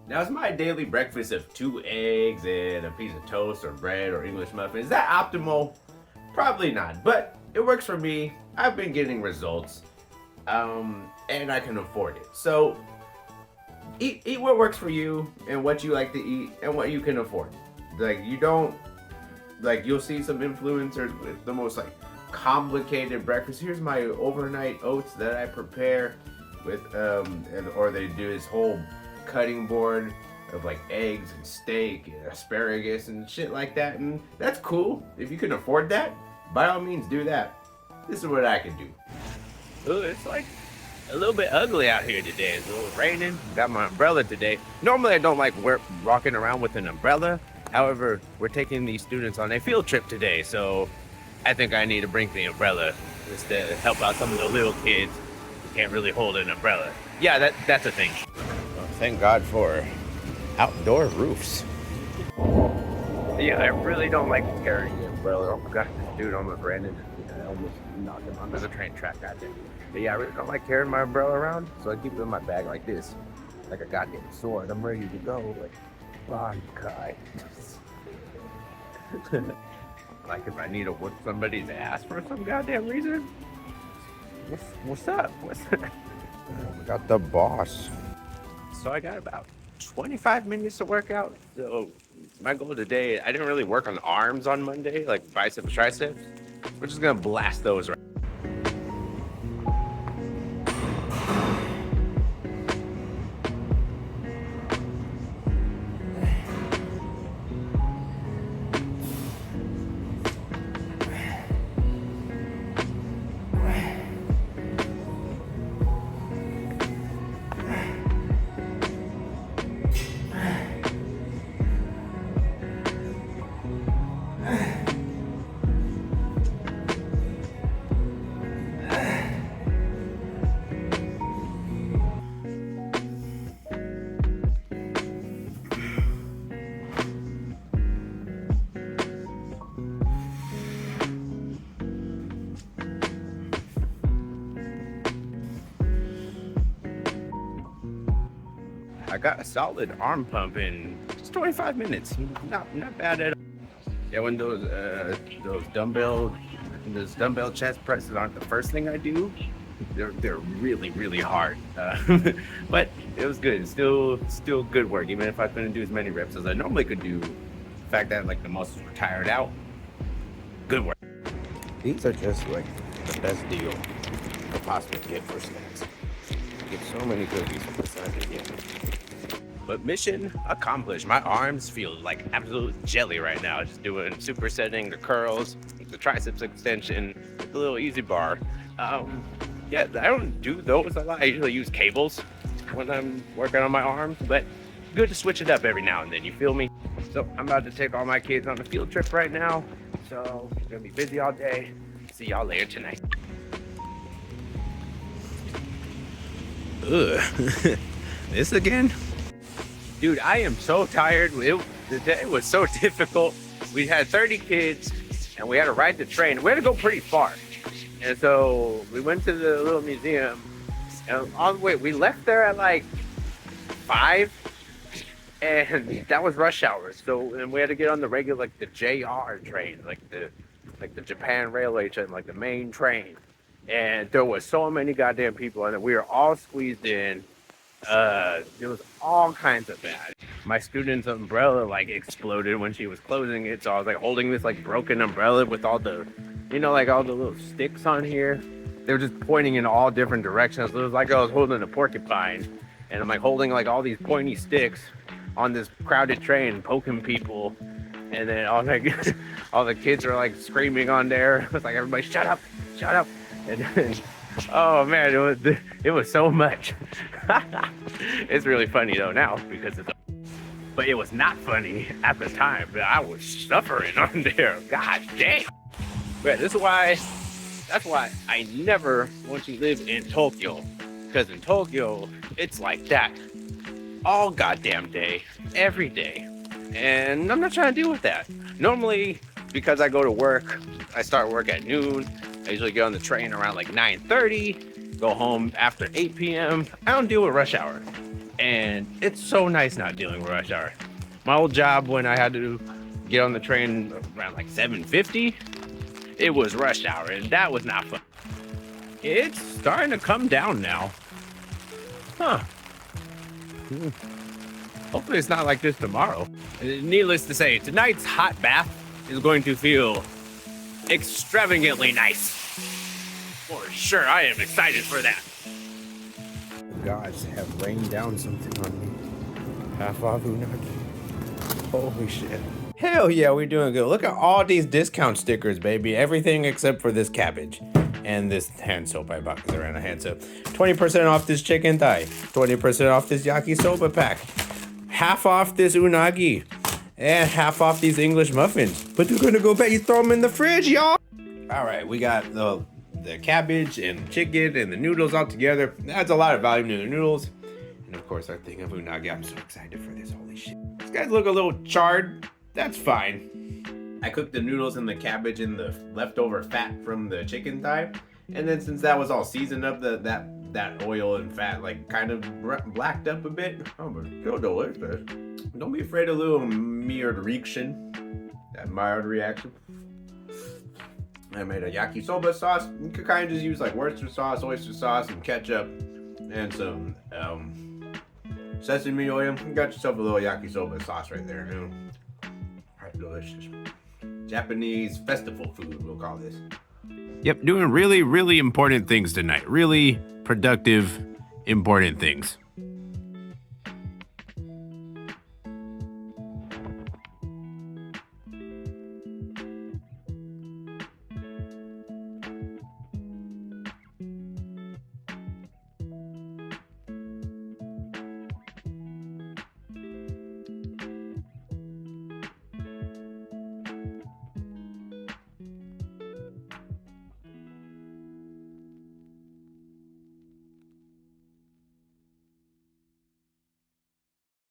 Now, is my daily breakfast of 2 eggs and a piece of toast or bread or English muffin, is that optimal? Probably not, but it works for me. I've been getting results, and I can afford it. So, eat what works for you and what you like to eat and what you can afford. Like, you don't, like, you'll see some influencers with the most, like, complicated breakfast. Here's my overnight oats that I prepare with, or they do this whole cutting board of like eggs and steak and asparagus and shit like that, and that's cool. If you can afford that, by all means do that. This is what I can do. Ooh, it's like a little bit ugly out here today. It's a little raining. Got my umbrella today. Normally I don't like walking around with an umbrella. However, we're taking these students on a field trip today, so I think I need to bring the umbrella just to help out some of the little kids who can't really hold an umbrella. Yeah, that's a thing. Thank God for outdoor roofs. Yeah, I really don't like carrying the umbrella. Oh my God, this dude almost ran into me. I almost knocked him onto the train track. Goddamn. But yeah, I really don't like carrying my umbrella around, so I keep it in my bag like this, like a goddamn sword. I'm ready to go. Like, oh God. Like if I need to whip somebody's ass for some goddamn reason. What's up? We got the boss. So I got about 25 minutes to work out. So my goal today, I didn't really work on arms on Monday, like biceps, triceps. We're just gonna blast those right. I got a solid arm pump in just 25 minutes. Not bad at all. Yeah, when those dumbbell chest presses aren't the first thing I do. They're really hard. But it was good. Still good work, even if I couldn't do as many reps as I normally could do. The fact that like the muscles were tired out. Good work. These are just like the best deal you could possibly get for snacks. You get so many cookies for the Sunday again. But mission accomplished. My arms feel like absolute jelly right now. Just doing supersetting the curls, the triceps extension, the little easy bar. Yeah, I don't do those a lot. I usually use cables when I'm working on my arms, but good to switch it up every now and then, you feel me? So I'm about to take all my kids on a field trip right now. So I'm gonna be busy all day. See y'all later tonight. Ugh. This again? Dude, I am so tired. The day was so difficult. We had 30 kids and we had to ride the train. We had to go pretty far. And so we went to the little museum and on the way, we left there at like 5 and that was rush hour. So, and we had to get on the regular, like the JR train, like the Japan Railway train, like the main train. And there was so many goddamn people and we were all squeezed in. It was all kinds of bad. My student's umbrella like exploded when she was closing it, so I was like holding this like broken umbrella with all the, like all the little sticks on here. They were just pointing in all different directions. So it was like I was holding a porcupine, and I'm like holding like all these pointy sticks on this crowded train, poking people, and then all like all the kids are like screaming on there. It was like everybody shut up, and oh man, it was so much. It's really funny though now because but it was not funny at the time. I was suffering on there. God damn. But that's why I never want to live in Tokyo, because in Tokyo it's like that all goddamn day, every day, and I'm not trying to deal with that. Normally, because I go to work, I start work at noon. I usually get on the train around like 9:30, go home after 8 p.m. I don't deal with rush hour. And it's so nice not dealing with rush hour. My old job, when I had to get on the train around like 7:50, it was rush hour, and that was not fun. It's starting to come down now. Huh. Hopefully it's not like this tomorrow. Needless to say, tonight's hot bath is going to feel extravagantly nice. For sure, I am excited for that. The gods have rained down something on me. Half off unagi. Holy shit. Hell yeah, we're doing good. Look at all these discount stickers, baby. Everything except for this cabbage. And this hand soap I bought because I ran a hand soap. 20% off this chicken thigh. 20% off this yakisoba pack. Half off this unagi. And half off these English muffins. But they're gonna go back. You throw them in the fridge, y'all. All right, we got the cabbage and chicken and the noodles all together. That's a lot of volume to the noodles. And of course, our thing of unagi. I'm so excited for this. Holy shit. These guys look a little charred. That's fine. I cooked the noodles and the cabbage in the leftover fat from the chicken thigh. And then since that was all seasoned up, that oil and fat like kind of blacked up a bit. Oh, but still delicious. Don't be afraid of a little mild reaction. That mild reaction. I made a yakisoba sauce. You could kind of just use like Worcester sauce, oyster sauce, and ketchup, and some sesame oil. You got yourself a little yakisoba sauce right there. Right, delicious. Japanese festival food, we'll call this. Yep, doing really, really important things tonight. Really productive, important things.